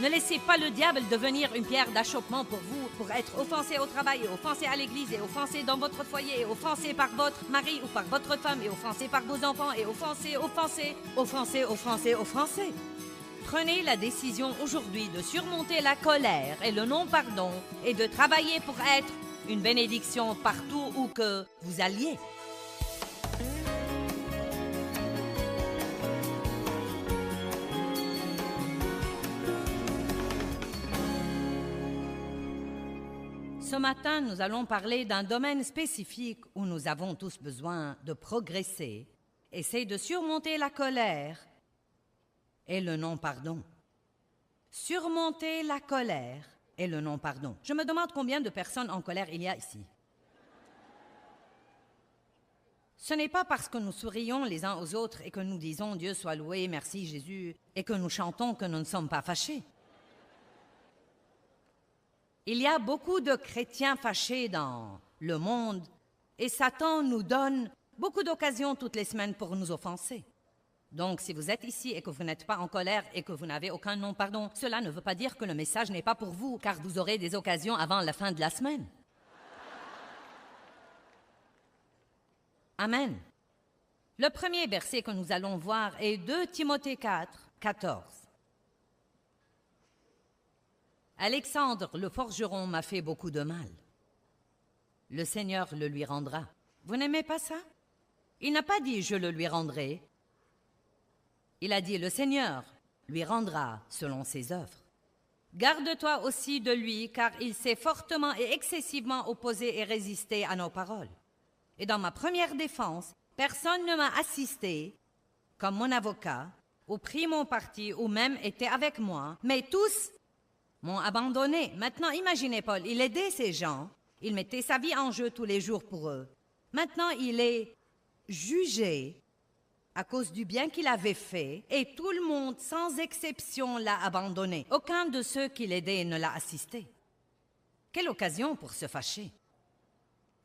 Ne laissez pas le diable devenir une pierre d'achoppement pour vous, pour être offensé au travail, et offensé à l'église, et offensé dans votre foyer, et offensé par votre mari ou par votre femme, et offensé par vos enfants, et offensé. Prenez la décision aujourd'hui de surmonter la colère et le non-pardon et de travailler pour être une bénédiction partout où que vous alliez. Ce matin, nous allons parler d'un domaine spécifique où nous avons tous besoin de progresser, et c'est de surmonter la colère et le non-pardon. Surmonter la colère et le non-pardon. Je me demande combien de personnes en colère il y a ici. Ce n'est pas parce que nous sourions les uns aux autres et que nous disons « Dieu soit loué, merci Jésus » et que nous chantons que nous ne sommes pas fâchés. Il y a beaucoup de chrétiens fâchés dans le monde et Satan nous donne beaucoup d'occasions toutes les semaines pour nous offenser. Donc, si vous êtes ici et que vous n'êtes pas en colère et que vous n'avez aucun non-pardon, cela ne veut pas dire que le message n'est pas pour vous, car vous aurez des occasions avant la fin de la semaine. Amen. Le premier verset que nous allons voir est 2 Timothée 4, 14. Alexandre, le forgeron, m'a fait beaucoup de mal. Le Seigneur le lui rendra. Vous n'aimez pas ça? Il n'a pas dit « je le lui rendrai ». Il a dit « le Seigneur lui rendra selon ses œuvres ». Garde-toi aussi de lui, car il s'est fortement et excessivement opposé et résisté à nos paroles. Et dans ma première défense, personne ne m'a assisté comme mon avocat, ou pris mon parti, ou même été avec moi, mais tous m'ont abandonné. Maintenant, imaginez Paul, il aidait ces gens, il mettait sa vie en jeu tous les jours pour eux. Maintenant, il est jugé à cause du bien qu'il avait fait, et tout le monde, sans exception, l'a abandonné. Aucun de ceux qui l'aidaient ne l'a assisté. Quelle occasion pour se fâcher!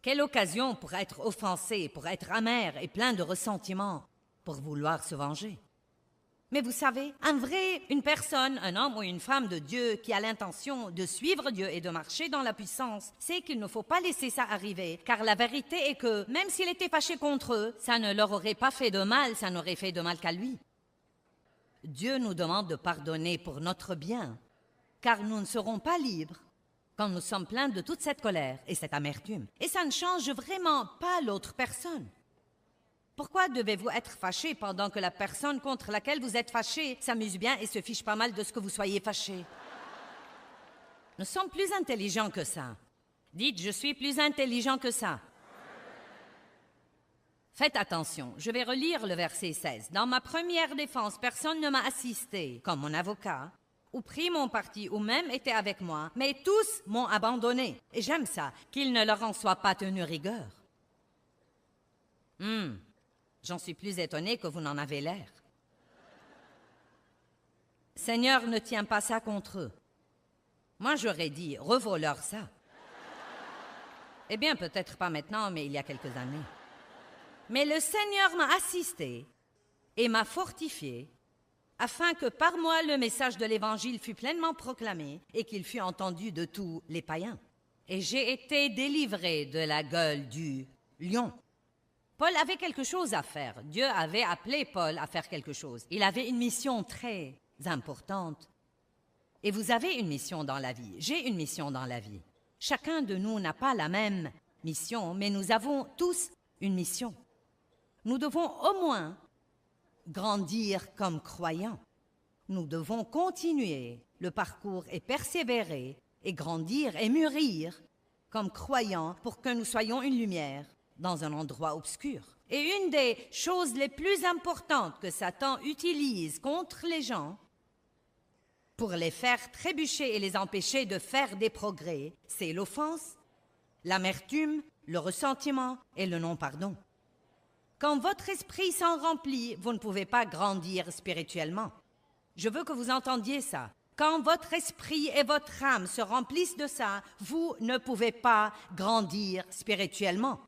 Quelle occasion pour être offensé, pour être amer et plein de ressentiment, pour vouloir se venger! Mais vous savez, une personne, un homme ou une femme de Dieu qui a l'intention de suivre Dieu et de marcher dans la puissance, sait qu'il ne faut pas laisser ça arriver, car la vérité est que, même s'il était fâché contre eux, ça ne leur aurait pas fait de mal, ça n'aurait fait de mal qu'à lui. Dieu nous demande de pardonner pour notre bien, car nous ne serons pas libres quand nous sommes pleins de toute cette colère et cette amertume. Et ça ne change vraiment pas l'autre personne. Pourquoi devez-vous être fâché pendant que la personne contre laquelle vous êtes fâché s'amuse bien et se fiche pas mal de ce que vous soyez fâché? Nous sommes plus intelligents que ça. Dites, je suis plus intelligent que ça. Faites attention, je vais relire le verset 16. Dans ma première défense, personne ne m'a assisté comme mon avocat, ou pris mon parti, ou même été avec moi, mais tous m'ont abandonné. Et j'aime ça, qu'il ne leur en soit pas tenu rigueur. J'en suis plus étonnée que vous n'en avez l'air. Seigneur ne tient pas ça contre eux. Moi, j'aurais dit, revaux-leur ça. Eh bien, peut-être pas maintenant, mais il y a quelques années. Mais le Seigneur m'a assisté et m'a fortifié afin que par moi le message de l'Évangile fût pleinement proclamé et qu'il fût entendu de tous les païens. Et j'ai été délivré de la gueule du lion. Paul avait quelque chose à faire. Dieu avait appelé Paul à faire quelque chose. Il avait une mission très importante. Et vous avez une mission dans la vie. J'ai une mission dans la vie. Chacun de nous n'a pas la même mission, mais nous avons tous une mission. Nous devons au moins grandir comme croyants. Nous devons continuer le parcours et persévérer et grandir et mûrir comme croyants pour que nous soyons une lumière dans un endroit obscur. Et une des choses les plus importantes que Satan utilise contre les gens pour les faire trébucher et les empêcher de faire des progrès, c'est l'offense, l'amertume, le ressentiment et le non-pardon. Quand votre esprit s'en remplit, vous ne pouvez pas grandir spirituellement. Je veux que vous entendiez ça. Quand votre esprit et votre âme se remplissent de ça, vous ne pouvez pas grandir spirituellement.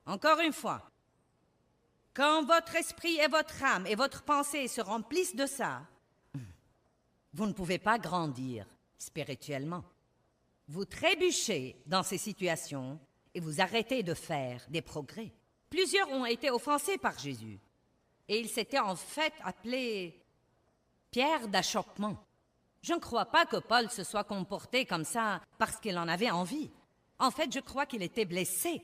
Encore une fois, quand votre esprit et votre âme et votre pensée se remplissent de ça, Vous ne pouvez pas grandir spirituellement. Vous trébuchez dans ces situations et vous arrêtez de faire des progrès. Plusieurs ont été offensés par Jésus. Et il s'était en fait appelé Pierre d'achoppement. Je ne crois pas que Paul se soit comporté comme ça parce qu'il en avait envie. En fait, je crois qu'il était blessé.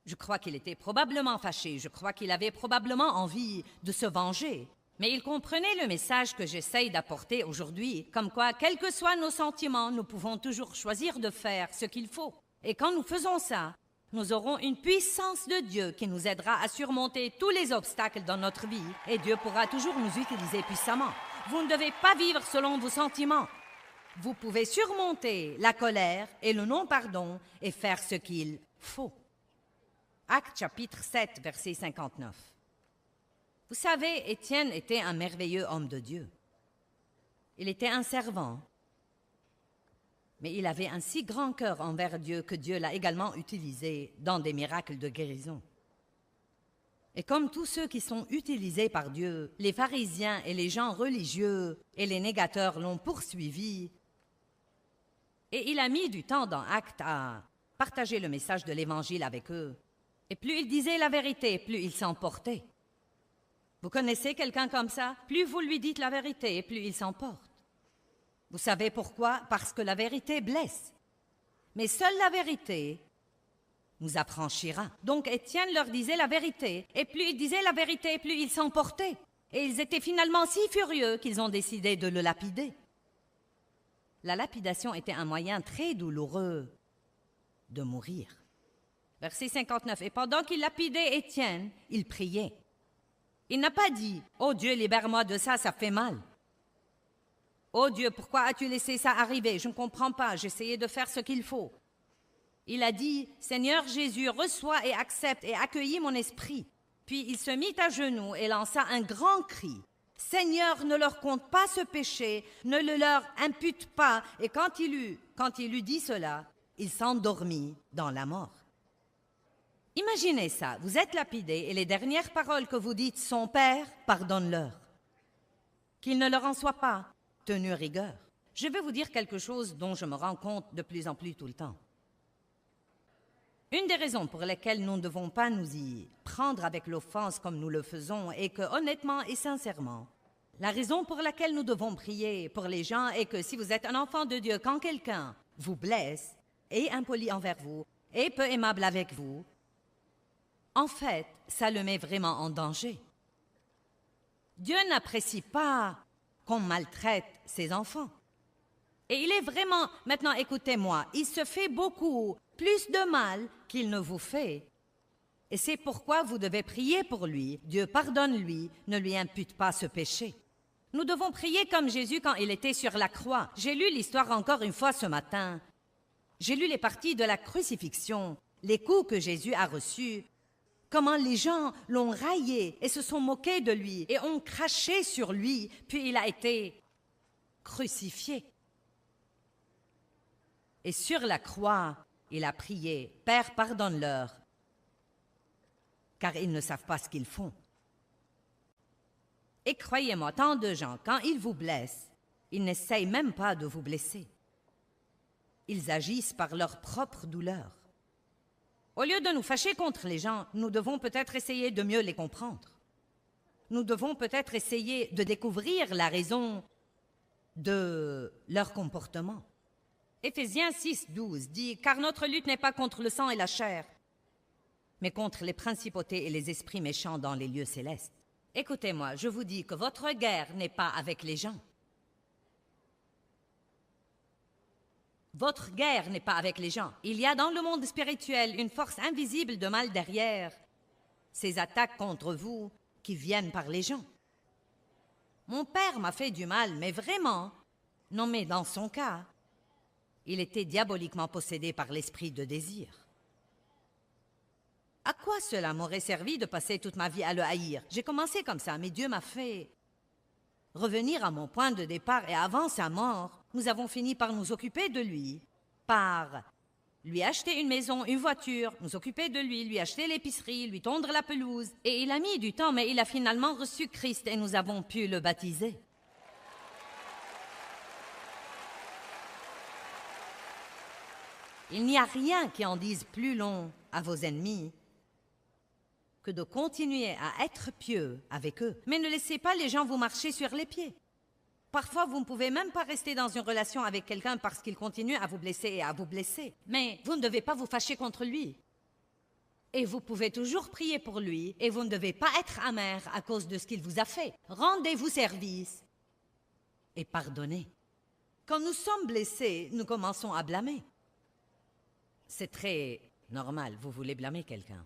Je crois qu'il était probablement fâché. Je crois qu'il avait probablement envie de se venger. Mais il comprenait le message que j'essaye d'apporter aujourd'hui, comme quoi, quels que soient nos sentiments, nous pouvons toujours choisir de faire ce qu'il faut. Et quand nous faisons ça, nous aurons une puissance de Dieu qui nous aidera à surmonter tous les obstacles dans notre vie et Dieu pourra toujours nous utiliser puissamment. Vous ne devez pas vivre selon vos sentiments. Vous pouvez surmonter la colère et le non-pardon et faire ce qu'il faut. Actes chapitre 7, verset 59. Vous savez, Étienne était un merveilleux homme de Dieu. Il était un servant. Mais il avait un si grand cœur envers Dieu que Dieu l'a également utilisé dans des miracles de guérison. Et comme tous ceux qui sont utilisés par Dieu, les pharisiens et les gens religieux et les négateurs l'ont poursuivi. Et il a mis du temps dans Actes à partager le message de l'Évangile avec eux. Et plus il disait la vérité, plus il s'emportait. Vous connaissez quelqu'un comme ça? Plus vous lui dites la vérité, plus il s'emporte. Vous savez pourquoi? Parce que la vérité blesse. Mais seule la vérité nous affranchira. Donc Étienne leur disait la vérité, et plus il disait la vérité, plus il s'emportait. Et ils étaient finalement si furieux qu'ils ont décidé de le lapider. La lapidation était un moyen très douloureux de mourir. Verset 59. Et pendant qu'il lapidait Étienne, il priait. Il n'a pas dit « Oh Dieu, libère-moi de ça, ça fait mal ». « Oh Dieu, pourquoi as-tu laissé ça arriver? Je ne comprends pas, j'essayais de faire ce qu'il faut. » Il a dit « Seigneur Jésus, reçois et accepte et accueillis mon esprit. » Puis il se mit à genoux et lança un grand cri. « Seigneur, ne leur compte pas ce péché, ne le leur impute pas. » Et quand il eut dit cela, il s'endormit dans la mort. Imaginez ça, vous êtes lapidé et les dernières paroles que vous dites sont « Père, pardonne-leur. » Qu'il ne leur en soit pas tenu rigueur. Je vais vous dire quelque chose dont je me rends compte de plus en plus tout le temps. Une des raisons pour lesquelles nous ne devons pas nous y prendre avec l'offense comme nous le faisons est que, honnêtement et sincèrement, la raison pour laquelle nous devons prier pour les gens est que si vous êtes un enfant de Dieu, quand quelqu'un vous blesse, est impoli envers vous, est peu aimable avec vous, en fait, ça le met vraiment en danger. Dieu n'apprécie pas qu'on maltraite ses enfants. Et il est vraiment, maintenant écoutez-moi, il se fait beaucoup plus de mal qu'il ne vous fait. Et c'est pourquoi vous devez prier pour lui. Dieu pardonne-lui, ne lui impute pas ce péché. Nous devons prier comme Jésus quand il était sur la croix. J'ai lu l'histoire encore une fois ce matin. J'ai lu les parties de la crucifixion, les coups que Jésus a reçus, comment les gens l'ont raillé et se sont moqués de lui et ont craché sur lui, puis il a été crucifié. Et sur la croix, il a prié, « Père, pardonne-leur, car ils ne savent pas ce qu'ils font. » Et croyez-moi, tant de gens, quand ils vous blessent, ils n'essayent même pas de vous blesser. Ils agissent par leur propre douleur. Au lieu de nous fâcher contre les gens, nous devons peut-être essayer de mieux les comprendre. Nous devons peut-être essayer de découvrir la raison de leur comportement. Éphésiens 6, 12 dit « Car notre lutte n'est pas contre le sang et la chair, mais contre les principautés et les esprits méchants dans les lieux célestes. » Écoutez-moi, je vous dis que votre guerre n'est pas avec les gens. Votre guerre n'est pas avec les gens. Il y a dans le monde spirituel une force invisible de mal derrière ces attaques contre vous qui viennent par les gens. Mon père m'a fait du mal, mais vraiment, non mais dans son cas, il était diaboliquement possédé par l'esprit de désir. À quoi cela m'aurait servi de passer toute ma vie à le haïr? J'ai commencé comme ça, mais Dieu m'a fait revenir à mon point de départ et avant sa mort, nous avons fini par nous occuper de lui, par lui acheter une maison, une voiture, nous occuper de lui, lui acheter l'épicerie, lui tondre la pelouse. Et il a mis du temps, mais il a finalement reçu Christ et nous avons pu le baptiser. Il n'y a rien qui en dise plus long à vos ennemis que de continuer à être pieux avec eux. Mais ne laissez pas les gens vous marcher sur les pieds. Parfois, vous ne pouvez même pas rester dans une relation avec quelqu'un parce qu'il continue à vous blesser et à vous blesser. Mais vous ne devez pas vous fâcher contre lui. Et vous pouvez toujours prier pour lui, et vous ne devez pas être amer à cause de ce qu'il vous a fait. Rendez-vous service et pardonnez. Quand nous sommes blessés, nous commençons à blâmer. C'est très normal, vous voulez blâmer quelqu'un.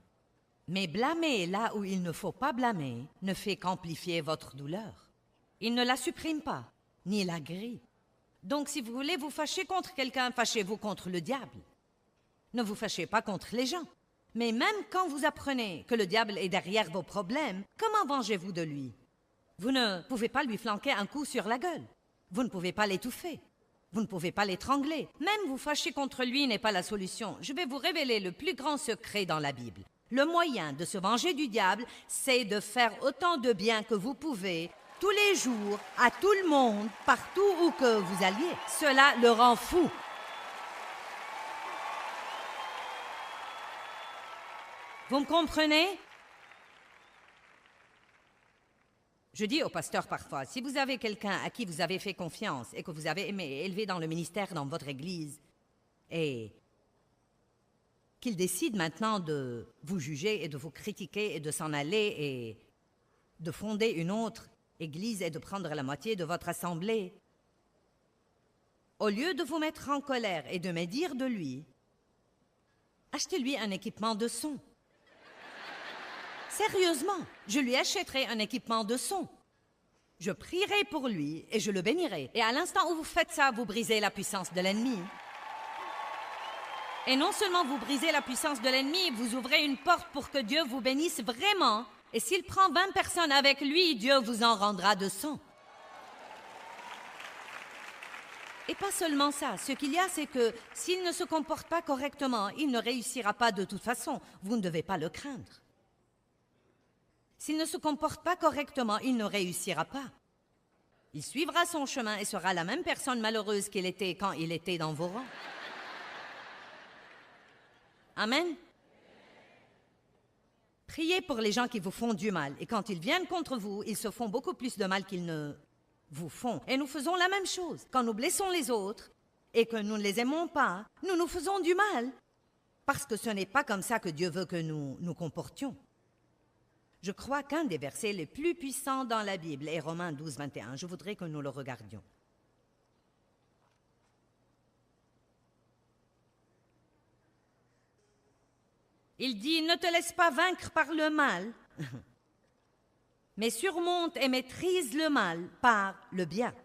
Mais blâmer là où il ne faut pas blâmer ne fait qu'amplifier votre douleur. Il ne la supprime pas, ni la grille. Donc si vous voulez vous fâcher contre quelqu'un, fâchez-vous contre le diable. Ne vous fâchez pas contre les gens. Mais même quand vous apprenez que le diable est derrière vos problèmes, comment vengez-vous de lui? Vous ne pouvez pas lui flanquer un coup sur la gueule. Vous ne pouvez pas l'étouffer. Vous ne pouvez pas l'étrangler. Même vous fâcher contre lui n'est pas la solution. Je vais vous révéler le plus grand secret dans la Bible. Le moyen de se venger du diable, c'est de faire autant de bien que vous pouvez, tous les jours, à tout le monde, partout où que vous alliez. Cela le rend fou. Vous me comprenez? Je dis au pasteur parfois, si vous avez quelqu'un à qui vous avez fait confiance et que vous avez aimé et élevé dans le ministère dans votre église, et qu'il décide maintenant de vous juger et de vous critiquer et de s'en aller et de fonder une autre église et de prendre la moitié de votre assemblée, au lieu de vous mettre en colère et de me dire de lui, achetez-lui un équipement de son. Sérieusement, je lui achèterai un équipement de son. Je prierai pour lui et je le bénirai. Et à l'instant où vous faites ça, vous brisez la puissance de l'ennemi. Et non seulement vous brisez la puissance de l'ennemi, vous ouvrez une porte pour que Dieu vous bénisse vraiment. Et s'il prend 20 personnes avec lui, Dieu vous en rendra de 100. Et pas seulement ça. Ce qu'il y a, c'est que s'il ne se comporte pas correctement, il ne réussira pas de toute façon. Vous ne devez pas le craindre. S'il ne se comporte pas correctement, il ne réussira pas. Il suivra son chemin et sera la même personne malheureuse qu'il était quand il était dans vos rangs. Amen. Priez pour les gens qui vous font du mal. Et quand ils viennent contre vous, ils se font beaucoup plus de mal qu'ils ne vous font. Et nous faisons la même chose. Quand nous blessons les autres et que nous ne les aimons pas, nous nous faisons du mal. Parce que ce n'est pas comme ça que Dieu veut que nous nous comportions. Je crois qu'un des versets les plus puissants dans la Bible est Romains 12, 21. Je voudrais que nous le regardions. Il dit, ne te laisse pas vaincre par le mal, mais surmonte et maîtrise le mal par le bien.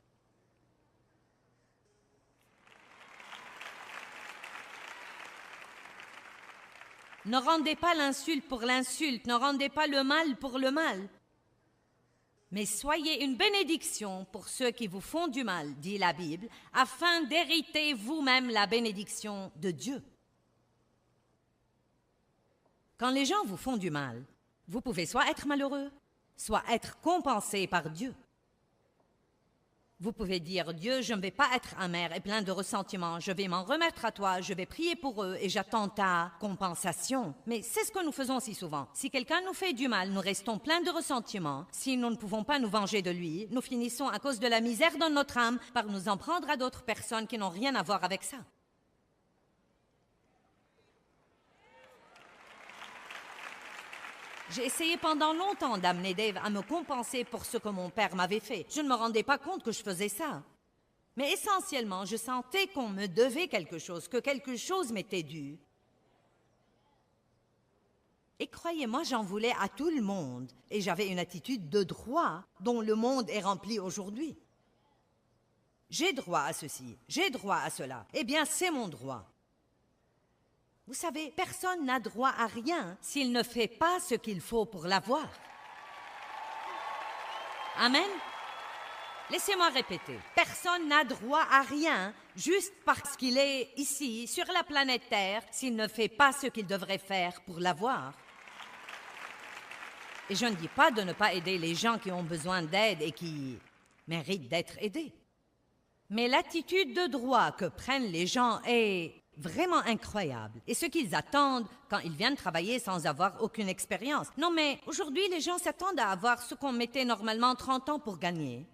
Ne rendez pas l'insulte pour l'insulte, ne rendez pas le mal pour le mal. Mais soyez une bénédiction pour ceux qui vous font du mal, dit la Bible, afin d'hériter vous-même la bénédiction de Dieu. Quand les gens vous font du mal, vous pouvez soit être malheureux, soit être compensé par Dieu. Vous pouvez dire, Dieu, je ne vais pas être amer et plein de ressentiment, je vais m'en remettre à toi, je vais prier pour eux et j'attends ta compensation. Mais c'est ce que nous faisons si souvent. Si quelqu'un nous fait du mal, nous restons pleins de ressentiment. Si nous ne pouvons pas nous venger de lui, nous finissons à cause de la misère dans notre âme par nous en prendre à d'autres personnes qui n'ont rien à voir avec ça. J'ai essayé pendant longtemps d'amener Dave à me compenser pour ce que mon père m'avait fait. Je ne me rendais pas compte que je faisais ça. Mais essentiellement, je sentais qu'on me devait quelque chose, que quelque chose m'était dû. Et croyez-moi, j'en voulais à tout le monde. Et j'avais une attitude de droit dont le monde est rempli aujourd'hui. J'ai droit à ceci, j'ai droit à cela. Eh bien, c'est mon droit. Vous savez, personne n'a droit à rien s'il ne fait pas ce qu'il faut pour l'avoir. Amen. Laissez-moi répéter. Personne n'a droit à rien juste parce qu'il est ici, sur la planète Terre, s'il ne fait pas ce qu'il devrait faire pour l'avoir. Et je ne dis pas de ne pas aider les gens qui ont besoin d'aide et qui méritent d'être aidés. Mais l'attitude de droit que prennent les gens est vraiment incroyable. Et ce qu'ils attendent quand ils viennent travailler sans avoir aucune expérience. Non, mais aujourd'hui, les gens s'attendent à avoir ce qu'on mettait normalement 30 ans pour gagner.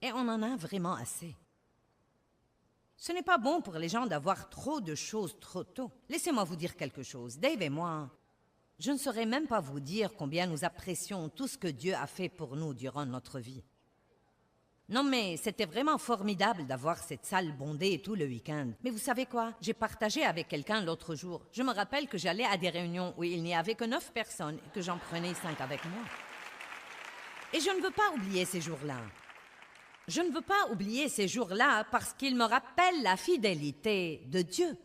Et on en a vraiment assez. Ce n'est pas bon pour les gens d'avoir trop de choses trop tôt. Laissez-moi vous dire quelque chose. Dave et moi, je ne saurais même pas vous dire combien nous apprécions tout ce que Dieu a fait pour nous durant notre vie. Non, mais c'était vraiment formidable d'avoir cette salle bondée tout le week-end. Mais vous savez quoi? J'ai partagé avec quelqu'un l'autre jour. Je me rappelle que j'allais à des réunions où il n'y avait que 9 personnes et que j'en prenais 5 avec moi. Et je ne veux pas oublier ces jours-là. Je ne veux pas oublier ces jours-là parce qu'ils me rappellent la fidélité de Dieu.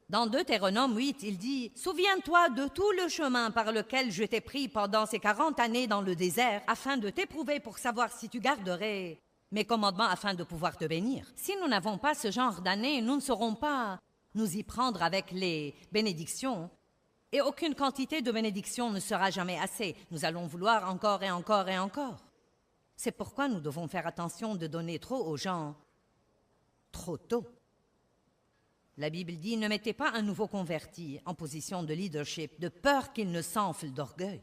Dans Deutéronome 8, il dit « Souviens-toi de tout le chemin par lequel je t'ai pris pendant ces 40 années dans le désert, afin de t'éprouver pour savoir si tu garderais mes commandements afin de pouvoir te bénir. » Si nous n'avons pas ce genre d'année, nous ne saurons pas nous y prendre avec les bénédictions. Et aucune quantité de bénédictions ne sera jamais assez. Nous allons vouloir encore et encore et encore. C'est pourquoi nous devons faire attention de donner trop aux gens trop tôt. La Bible dit « Ne mettez pas un nouveau converti en position de leadership, de peur qu'il ne s'enfle d'orgueil. »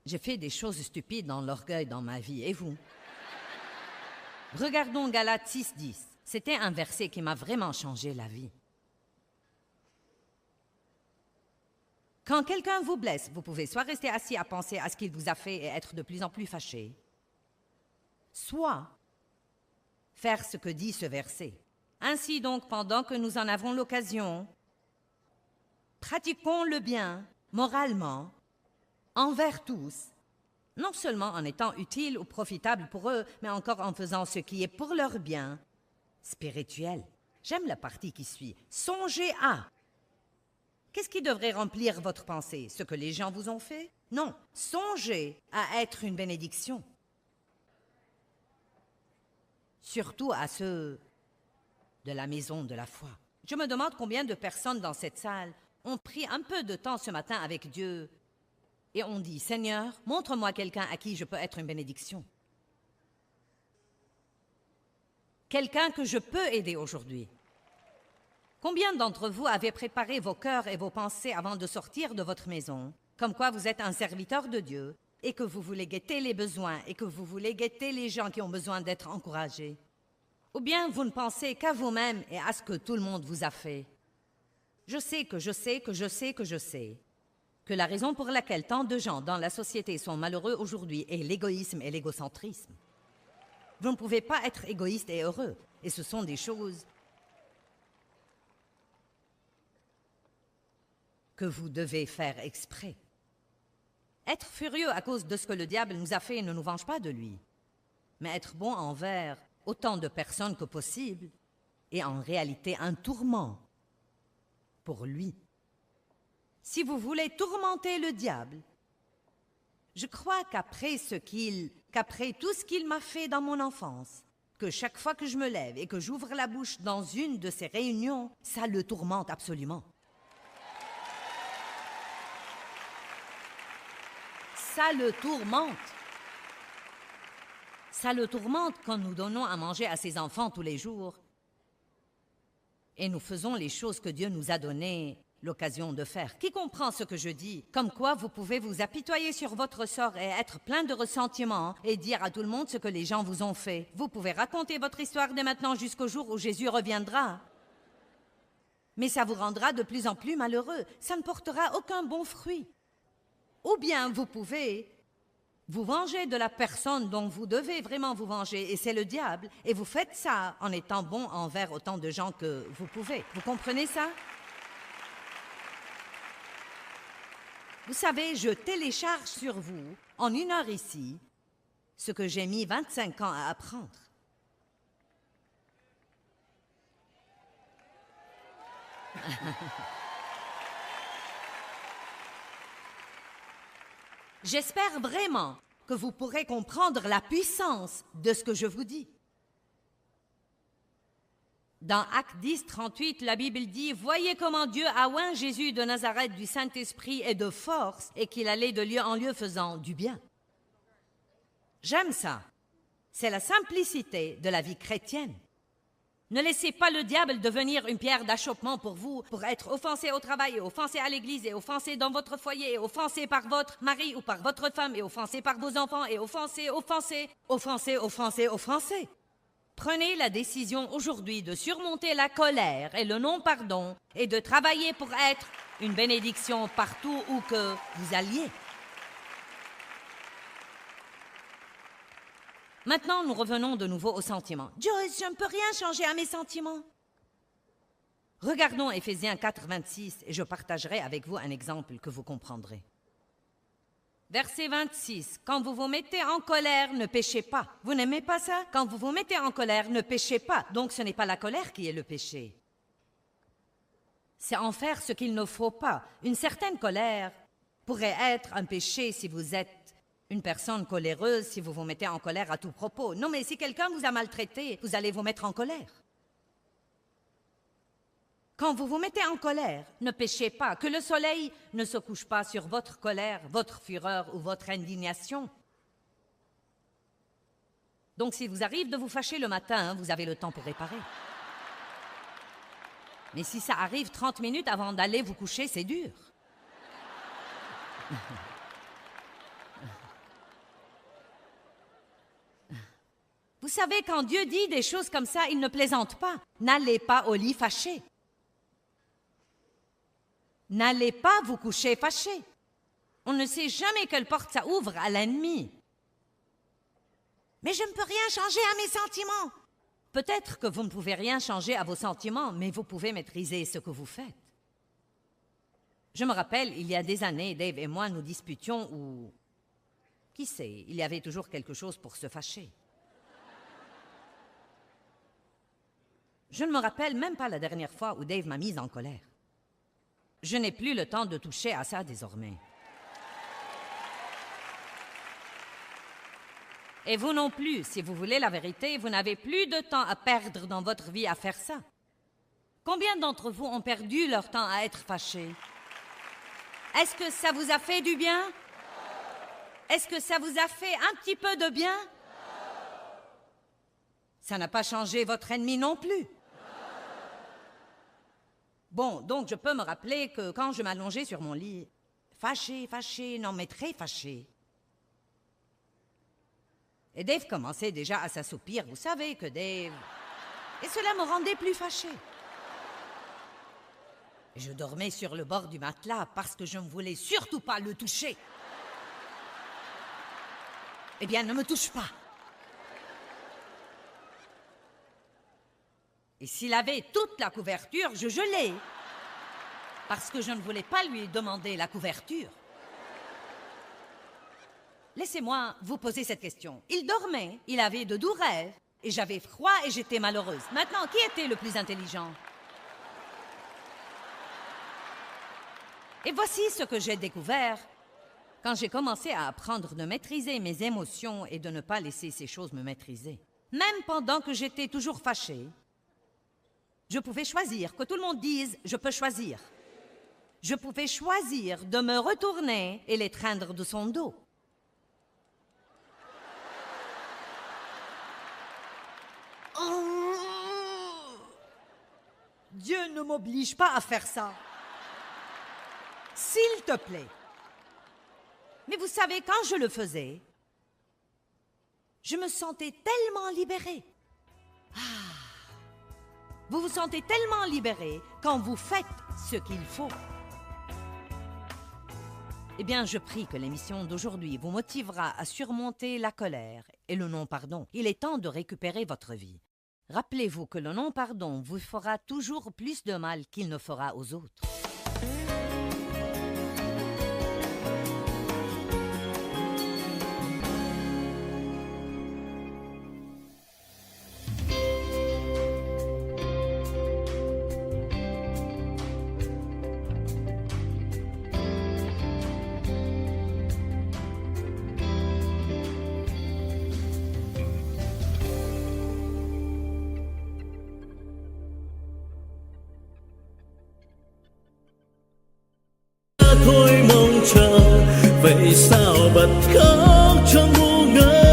J'ai fait des choses stupides dans l'orgueil dans ma vie, et vous? Regardons Galates 6:10. C'était un verset qui m'a vraiment changé la vie. Quand quelqu'un vous blesse, vous pouvez soit rester assis à penser à ce qu'il vous a fait et être de plus en plus fâché, soit faire ce que dit ce verset. Ainsi donc, pendant que nous en avons l'occasion, pratiquons le bien moralement envers tous, non seulement en étant utiles ou profitables pour eux, mais encore en faisant ce qui est pour leur bien spirituel. J'aime la partie qui suit. Songez à. Qu'est-ce qui devrait remplir votre pensée? Ce que les gens vous ont fait? Non. Songez à être une bénédiction. Surtout à ceux de la maison de la foi. Je me demande combien de personnes dans cette salle ont pris un peu de temps ce matin avec Dieu et ont dit « Seigneur, montre-moi quelqu'un à qui je peux être une bénédiction. Quelqu'un que je peux aider aujourd'hui. » Combien d'entre vous avez préparé vos cœurs et vos pensées avant de sortir de votre maison, comme quoi vous êtes un serviteur de Dieu et que vous voulez guetter les besoins et que vous voulez guetter les gens qui ont besoin d'être encouragés? Ou bien vous ne pensez qu'à vous-même et à ce que tout le monde vous a fait? Je sais que la raison pour laquelle tant de gens dans la société sont malheureux aujourd'hui est l'égoïsme et l'égocentrisme. Vous ne pouvez pas être égoïste et heureux, et ce sont des choses que vous devez faire exprès. Être furieux à cause de ce que le diable nous a fait ne nous venge pas de lui, mais être bon envers autant de personnes que possible est en réalité un tourment pour lui. Si vous voulez tourmenter le diable, je crois qu'après tout ce qu'il m'a fait dans mon enfance, que chaque fois que je me lève et que j'ouvre la bouche dans une de ces réunions, ça le tourmente absolument. Ça le tourmente. Ça le tourmente quand nous donnons à manger à ses enfants tous les jours et nous faisons les choses que Dieu nous a donné l'occasion de faire. Qui comprend ce que je dis? Comme quoi vous pouvez vous apitoyer sur votre sort et être plein de ressentiment et dire à tout le monde ce que les gens vous ont fait. Vous pouvez raconter votre histoire dès maintenant jusqu'au jour où Jésus reviendra. Mais ça vous rendra de plus en plus malheureux. Ça ne portera aucun bon fruit. Ou bien vous pouvez vous venger de la personne dont vous devez vraiment vous venger, et c'est le diable, et vous faites ça en étant bon envers autant de gens que vous pouvez. Vous comprenez ça? Vous savez, je télécharge sur vous, en 1 heure ici, ce que j'ai mis 25 ans à apprendre. J'espère vraiment que vous pourrez comprendre la puissance de ce que je vous dis. Dans Actes 10, 38, la Bible dit « Voyez comment Dieu a oint Jésus de Nazareth du Saint-Esprit et de force, et qu'il allait de lieu en lieu faisant du bien. » J'aime ça. C'est la simplicité de la vie chrétienne. Ne laissez pas le diable devenir une pierre d'achoppement pour vous, pour être offensé au travail, et offensé à l'église, et offensé dans votre foyer, et offensé par votre mari ou par votre femme, et offensé par vos enfants, et offensé. Prenez la décision aujourd'hui de surmonter la colère et le non-pardon et de travailler pour être une bénédiction partout où que vous alliez. Maintenant, nous revenons de nouveau aux sentiments. Joyce, je ne peux rien changer à mes sentiments. Regardons Éphésiens 4, 26 et je partagerai avec vous un exemple que vous comprendrez. Verset 26. Quand vous vous mettez en colère, ne péchez pas. Vous n'aimez pas ça? Quand vous vous mettez en colère, ne péchez pas. Donc ce n'est pas la colère qui est le péché. C'est en faire ce qu'il ne faut pas. Une certaine colère pourrait être un péché si vous êtes une personne coléreuse, si vous vous mettez en colère à tout propos. Non, mais si quelqu'un vous a maltraité, vous allez vous mettre en colère. Quand vous vous mettez en colère, ne péchez pas, que le soleil ne se couche pas sur votre colère, votre fureur ou votre indignation. Donc, s'il vous arrive de vous fâcher le matin, vous avez le temps pour réparer. Mais si ça arrive 30 minutes avant d'aller vous coucher, c'est dur. Vous savez, quand Dieu dit des choses comme ça, il ne plaisante pas. N'allez pas au lit fâché. N'allez pas vous coucher fâché. On ne sait jamais quelle porte ça ouvre à l'ennemi. Mais je ne peux rien changer à mes sentiments. Peut-être que vous ne pouvez rien changer à vos sentiments, mais vous pouvez maîtriser ce que vous faites. Je me rappelle, il y a des années, Dave et moi nous disputions ou... Qui sait, il y avait toujours quelque chose pour se fâcher. Je ne me rappelle même pas la dernière fois où Dave m'a mise en colère. Je n'ai plus le temps de toucher à ça désormais. Et vous non plus, si vous voulez la vérité, vous n'avez plus de temps à perdre dans votre vie à faire ça. Combien d'entre vous ont perdu leur temps à être fâchés? Est-ce que ça vous a fait du bien? Est-ce que ça vous a fait un petit peu de bien? Ça n'a pas changé votre ennemi non plus. Bon, donc je peux me rappeler que quand je m'allongeais sur mon lit, fâché, non mais très fâché. Et Dave commençait déjà à s'assoupir, vous savez que Dave... Et cela me rendait plus fâché. Et je dormais sur le bord du matelas parce que je ne voulais surtout pas le toucher. Eh bien, ne me touche pas. Et s'il avait toute la couverture, je gelais. Parce que je ne voulais pas lui demander la couverture. Laissez-moi vous poser cette question. Il dormait, il avait de doux rêves, et j'avais froid et j'étais malheureuse. Maintenant, qui était le plus intelligent? Et voici ce que j'ai découvert quand j'ai commencé à apprendre de maîtriser mes émotions et de ne pas laisser ces choses me maîtriser. Même pendant que j'étais toujours fâchée, je pouvais choisir, que tout le monde dise « je peux choisir ». Je pouvais choisir de me retourner et l'étreindre de son dos. Oh! Dieu ne m'oblige pas à faire ça. S'il te plaît. Mais vous savez, quand je le faisais, je me sentais tellement libérée. Vous vous sentez tellement libéré quand vous faites ce qu'il faut. Eh bien, je prie que l'émission d'aujourd'hui vous motivera à surmonter la colère et le non-pardon. Il est temps de récupérer votre vie. Rappelez-vous que le non-pardon vous fera toujours plus de mal qu'il ne fera aux autres. thôi mong chờ, vậy sao bật khóc cho ngu ngơ.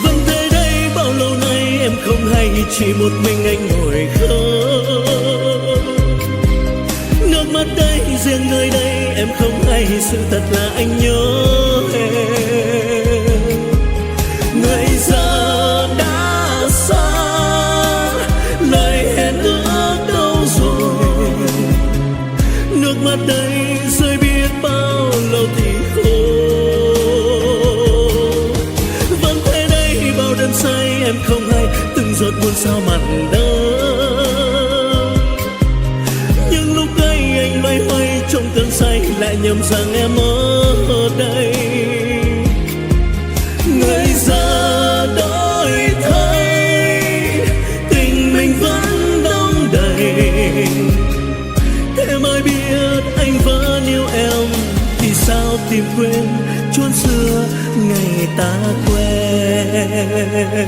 Vẫn thế đây bao lâu nay em không hay, chỉ một mình anh ngồi khóc. Nước mắt đây riêng nơi đây em không hay, sự thật là anh nhớ em. Người giờ đã xa, lời hẹn ước đâu rồi. Nước mắt đây rơi biết bao lâu thì khô. Vẫn thế đây bao đêm say em không hay, từng giọt buồn sao mặn đắng. Nhưng lúc ấy anh loay hoay trong cơn say, lại nhầm rằng em ở đây. Người giờ đổi thay, tình mình vẫn đong đầy. Thế mới biết anh vẫn yêu em, thì sao tìm quên chốn xưa ngày ta quen.